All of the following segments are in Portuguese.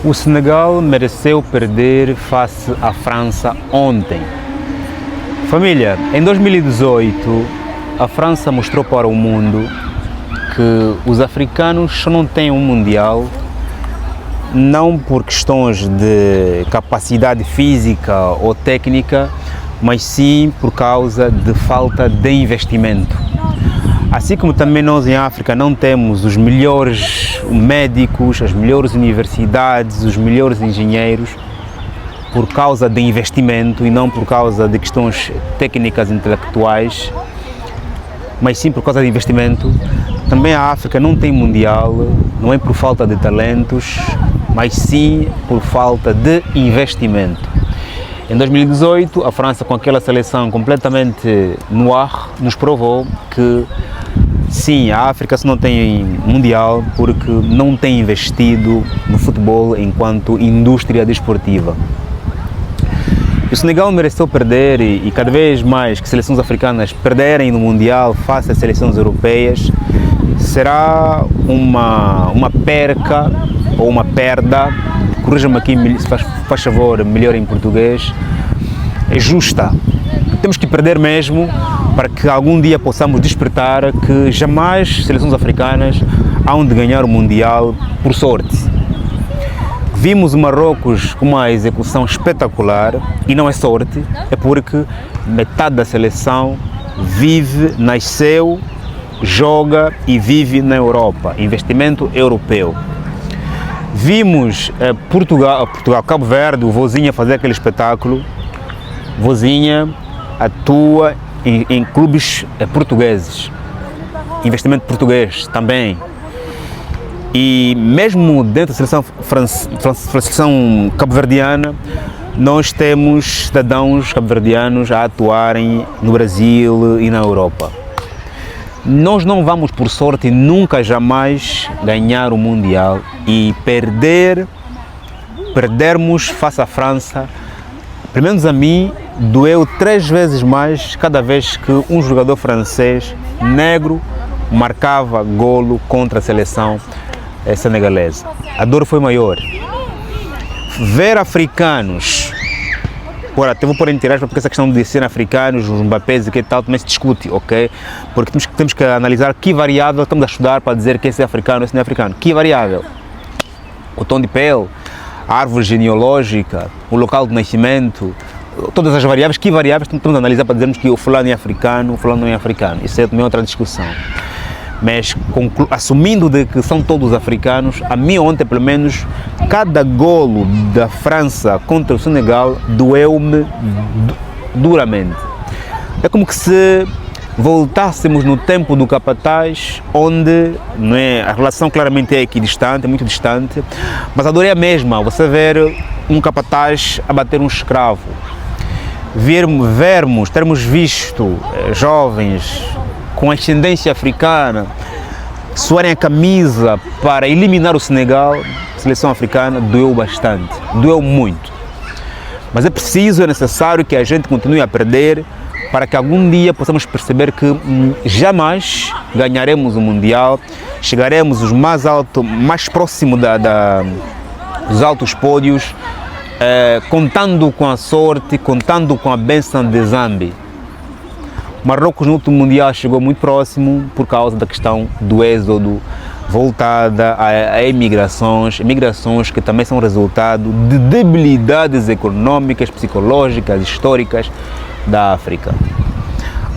O Senegal mereceu perder face à França ontem. Família, em 2018, a França mostrou para o mundo que os africanos só não têm um mundial não por questões de capacidade física ou técnica, mas sim por causa de falta de investimento. Assim como também nós em África não temos os melhores médicos, as melhores universidades, os melhores engenheiros, por causa de investimento e não por causa de questões técnicas intelectuais, mas sim por causa de investimento. Também a África não tem mundial, não é por falta de talentos, mas sim por falta de investimento. Em 2018, a França, com aquela seleção completamente no ar, nos provou que sim, a África se não tem mundial porque não tem investido no futebol enquanto indústria desportiva. O Senegal mereceu perder e cada vez mais que seleções africanas perderem no mundial face às seleções europeias, será uma perca ou uma perda, corrija-me aqui, se faz favor, melhor em português, é justa. Temos que perder mesmo para que algum dia possamos despertar que jamais seleções africanas hão de ganhar o Mundial por sorte. Vimos o Marrocos com uma execução espetacular e não é sorte, é porque metade da seleção vive, nasceu, joga e vive na Europa, investimento europeu. Vimos Portugal, Cabo Verde, o Vozinha fazer aquele espetáculo. Vozinha atua em clubes portugueses, investimento português também. E mesmo dentro da seleção cabo-verdiana, nós temos cidadãos cabo-verdianos a atuarem no Brasil e na Europa. Nós não vamos, por sorte, nunca jamais ganhar o Mundial e perdermos face à França, pelo menos a mim, doeu 3 vezes mais cada vez que um jogador francês negro marcava golo contra a seleção senegalesa. A dor foi maior. Ver africanos, até vou pôr em tirar porque essa questão de ser africanos, os Mbappés e que tal, também se discute, ok? Porque temos que analisar que variável estamos a estudar para dizer que esse é africano, esse não é africano. Que variável? O tom de pele, a árvore genealógica, o local de nascimento, todas as variáveis, que variáveis estamos a analisar para dizermos que o fulano é africano, o fulano não é africano. Isso é também outra discussão. Mas assumindo de que são todos africanos, a mim ontem pelo menos, cada golo da França contra o Senegal doeu-me duramente. É como que se voltássemos no tempo do capataz, onde não é, a relação claramente é equidistante, é muito distante, mas a dor é a mesma, você ver um capataz abater um escravo, termos visto jovens com ascendência africana suarem a camisa para eliminar o Senegal, a seleção africana doeu bastante, doeu muito. Mas é necessário que a gente continue a perder para que algum dia possamos perceber que jamais ganharemos o Mundial, chegaremos os mais próximo dos altos pódios, contando com a sorte, contando com a bênção de Zambi. Marrocos no último Mundial chegou muito próximo por causa da questão do êxodo voltada a imigrações que também são resultado de debilidades econômicas, psicológicas, históricas da África.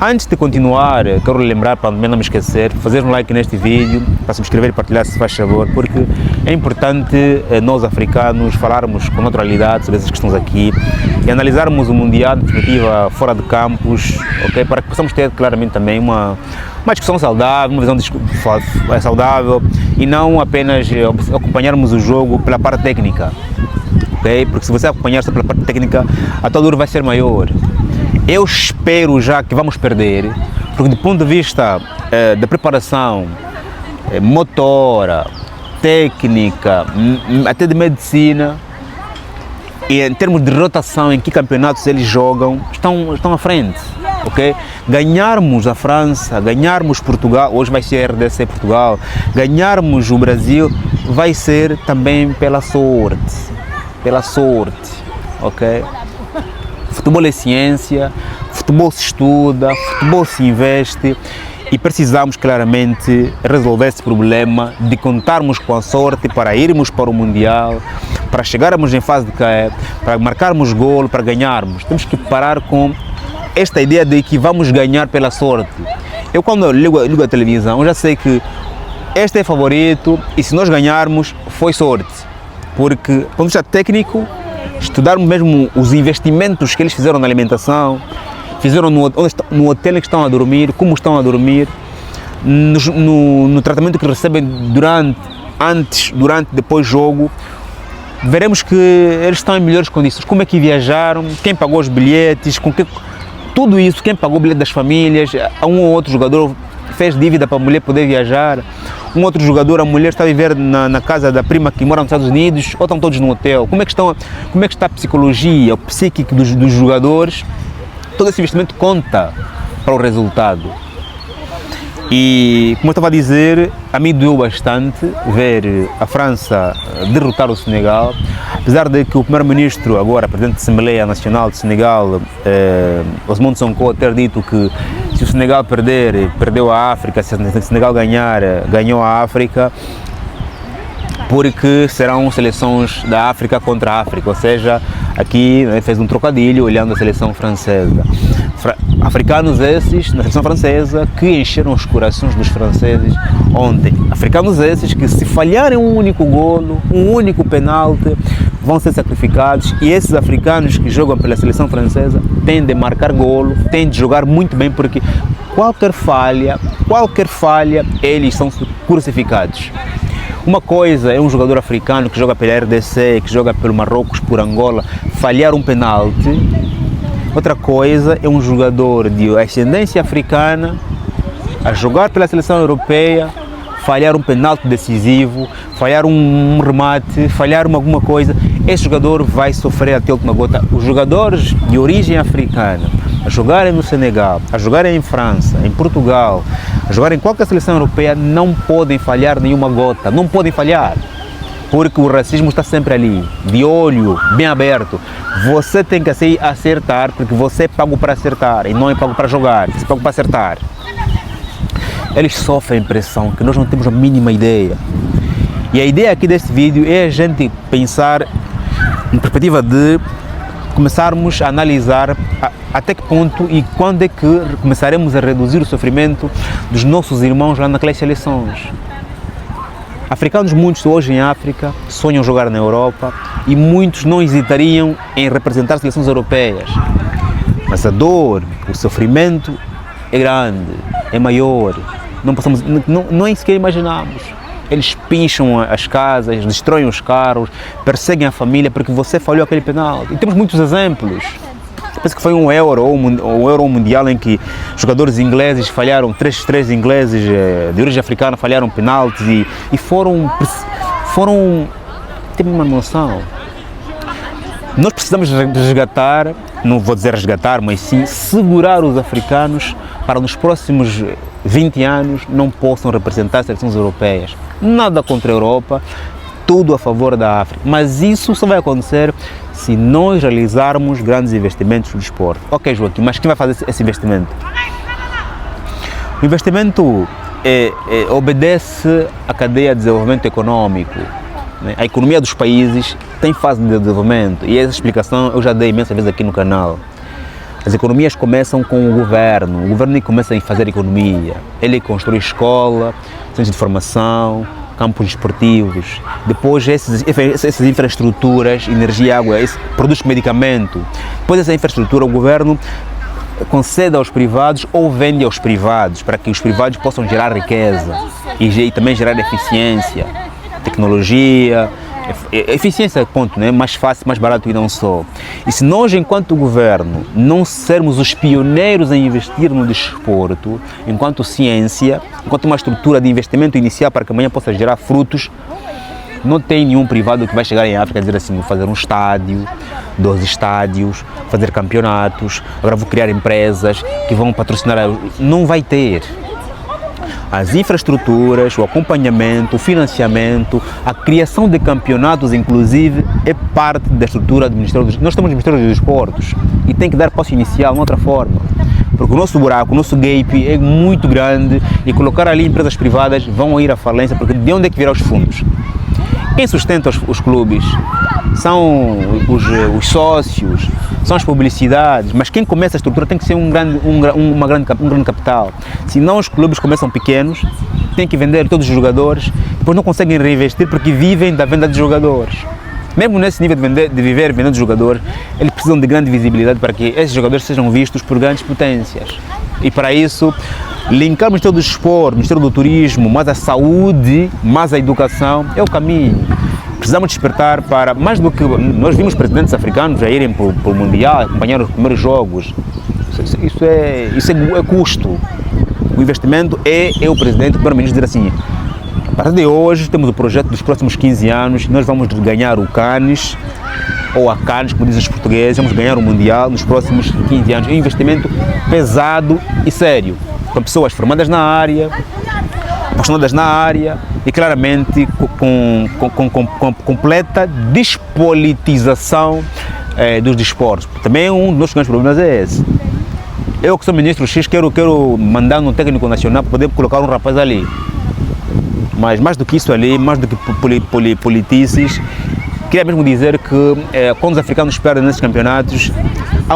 Antes de continuar, quero lembrar, para não me esquecer, fazer um like neste vídeo, para subscrever e partilhar se faz favor, porque é importante nós africanos falarmos com naturalidade sobre essas questões aqui e analisarmos o Mundial de perspectiva fora de campos, okay? Para que possamos ter claramente também uma discussão saudável, uma visão saudável e não apenas acompanharmos o jogo pela parte técnica, okay? Porque se você acompanhar só pela parte técnica, a tua dor vai ser maior. Eu espero já que vamos perder, porque do ponto de vista da preparação motora, técnica, até de medicina, e em termos de rotação, em que campeonatos eles jogam, estão à frente. ok? Ganharmos a França, ganharmos Portugal, hoje vai ser RDC Portugal, ganharmos o Brasil vai ser também pela sorte, ok? Futebol é ciência, futebol se estuda, futebol se investe e precisamos claramente resolver esse problema de contarmos com a sorte para irmos para o Mundial, para chegarmos em fase de cair, para marcarmos golo, para ganharmos. Temos que parar com esta ideia de que vamos ganhar pela sorte. Eu quando ligo a televisão, eu já sei que este é favorito e se nós ganharmos, foi sorte. Porque, do ponto de vista técnico, estudarmos mesmo os investimentos que eles fizeram na alimentação, fizeram no hotel em que estão a dormir, como estão a dormir, no tratamento que recebem antes, durante, depois do jogo, veremos que eles estão em melhores condições. Como é que viajaram, quem pagou os bilhetes, tudo isso, quem pagou o bilhete das famílias, um ou outro jogador fez dívida para a mulher poder viajar, um outro jogador, a mulher está a viver na casa da prima que mora nos Estados Unidos, ou estão todos no hotel. Como é que está a psicologia, o psíquico dos jogadores? Todo esse investimento conta para o resultado. E, como eu estava a dizer, a mim doeu bastante ver a França derrotar o Senegal, apesar de que o primeiro-ministro, agora presidente da Assembleia Nacional de Senegal, Ousmane Sonko, ter dito que se o Senegal perder, perdeu a África, se o Senegal ganhar, ganhou a África, porque serão seleções da África contra a África, ou seja, aqui fez um trocadilho olhando a seleção francesa. Africanos esses, na seleção francesa, que encheram os corações dos franceses ontem. Africanos esses que, se falharem um único golo, um único penalti, vão ser sacrificados, e esses africanos que jogam pela seleção francesa tendem a marcar golo, tendem a jogar muito bem, porque qualquer falha, eles são crucificados. Uma coisa é um jogador africano que joga pela RDC, que joga pelo Marrocos, por Angola, falhar um penalti. Outra coisa é um jogador de ascendência africana a jogar pela seleção europeia, falhar um penalti decisivo, falhar um remate, falhar alguma coisa. Esse jogador vai sofrer até a última gota. Os jogadores de origem africana a jogarem no Senegal, a jogarem em França, em Portugal, a jogarem em qualquer seleção europeia, não podem falhar nenhuma gota, não podem falhar, porque o racismo está sempre ali, de olho bem aberto. Você tem que acertar, porque você é pago para acertar e não é pago para jogar, você é pago para acertar. Eles sofrem pressão que nós não temos a mínima ideia. E a ideia aqui deste vídeo é a gente pensar em perspectiva de começarmos a analisar até que ponto e quando é que começaremos a reduzir o sofrimento dos nossos irmãos lá naquelas seleções. Africanos, muitos hoje em África, sonham jogar na Europa e muitos não hesitariam em representar seleções europeias. Mas a dor, o sofrimento é grande, é maior, não é sequer imaginamos. Eles pincham as casas, destroem os carros, perseguem a família porque você falhou aquele penal. E temos muitos exemplos. Penso que foi um Euro ou Mundial em que jogadores ingleses falharam, três ingleses de origem africana falharam penaltis e foram ter uma noção. Nós precisamos resgatar, não vou dizer resgatar, mas sim segurar os africanos para nos próximos 20 anos não possam representar as seleções europeias. Nada contra a Europa, tudo a favor da África, mas isso só vai acontecer se nós realizarmos grandes investimentos no desporto. Ok, Joaquim, mas quem vai fazer esse investimento? O investimento obedece à cadeia de desenvolvimento econômico. Né? A economia dos países tem fase de desenvolvimento e essa explicação eu já dei imensas vezes aqui no canal. As economias começam com o governo começa a fazer economia, ele constrói escola, centros de formação, campos esportivos, depois essas infraestruturas, energia, água, produz medicamento, depois dessa infraestrutura o governo concede aos privados ou vende aos privados, para que os privados possam gerar riqueza e também gerar eficiência, tecnologia, eficiência, ponto, né? Mais fácil, mais barato e não só. E se nós, enquanto governo, não sermos os pioneiros em investir no desporto, enquanto ciência, enquanto uma estrutura de investimento inicial para que amanhã possa gerar frutos, Não tem nenhum privado que vai chegar em África e dizer assim, vou fazer um estádio, 12 estádios, fazer campeonatos, agora vou criar empresas que vão patrocinar. Não vai ter. As infraestruturas, o acompanhamento, o financiamento, a criação de campeonatos, inclusive, é parte da estrutura do Ministério dos... Nós estamos no Ministério dos Desportos e tem que dar passo inicial de outra forma. Porque o nosso buraco, o nosso gap é muito grande e colocar ali empresas privadas vão ir à falência, porque de onde é que virão os fundos? Quem sustenta os clubes são os sócios, são as publicidades, mas quem começa a estrutura tem que ser um grande capital. Senão os clubes começam pequenos, têm que vender todos os jogadores, depois não conseguem reinvestir porque vivem da venda de jogadores. Mesmo nesse nível de viver vendendo jogadores, eles precisam de grande visibilidade para que esses jogadores sejam vistos por grandes potências. E para isso, linkar o Ministério do Desporto, o Ministério do Turismo, mais a saúde, mais a educação, é o caminho. Precisamos despertar para, mais do que nós vimos presidentes africanos a irem para o Mundial, acompanhar os primeiros jogos. Isso é custo. O investimento é o presidente, o primeiro-ministro dizer assim, a partir de hoje temos o projeto dos próximos 15 anos, nós vamos ganhar o Cannes, ou a Cannes, como dizem os portugueses, vamos ganhar o Mundial nos próximos 15 anos. É um investimento pesado e sério, com pessoas formadas na área, apaixonadas na área e claramente com completa despolitização dos desportos. Também um dos nossos grandes problemas é esse. Eu que sou ministro X quero mandar um técnico nacional para poder colocar um rapaz ali. Mas mais do que isso ali, mais do que politices, queria mesmo dizer que quando os africanos perdem nesses campeonatos, há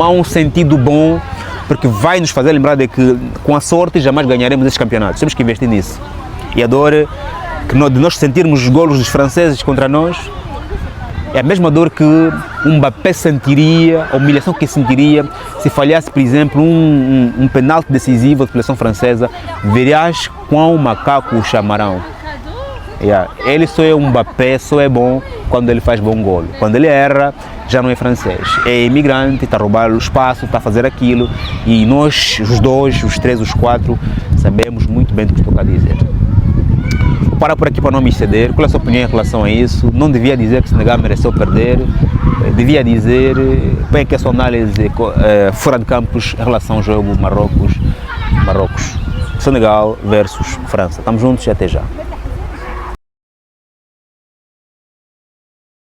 um sentido bom, porque vai nos fazer lembrar de que com a sorte jamais ganharemos esses campeonatos. Temos que investir nisso. E a dor de nós sentirmos os golos dos franceses contra nós é a mesma dor que um Mbappé sentiria, a humilhação que sentiria se falhasse, por exemplo, um penalti decisivo da seleção francesa. Verás quão macaco o chamarão. Ele só é um Mbappé, só é bom quando ele faz bom golo. Quando ele erra, já não é francês. É imigrante, está a roubar o espaço, está a fazer aquilo. E nós, os dois, os três, os quatro, sabemos muito bem do que estou a dizer. Vou parar por aqui para não me exceder. Qual é a sua opinião em relação a isso? Não devia dizer que o Senegal mereceu perder. Devia dizer, põe aqui a sua análise fora de campos em relação ao jogo Marrocos, Senegal versus França. Estamos juntos e até já.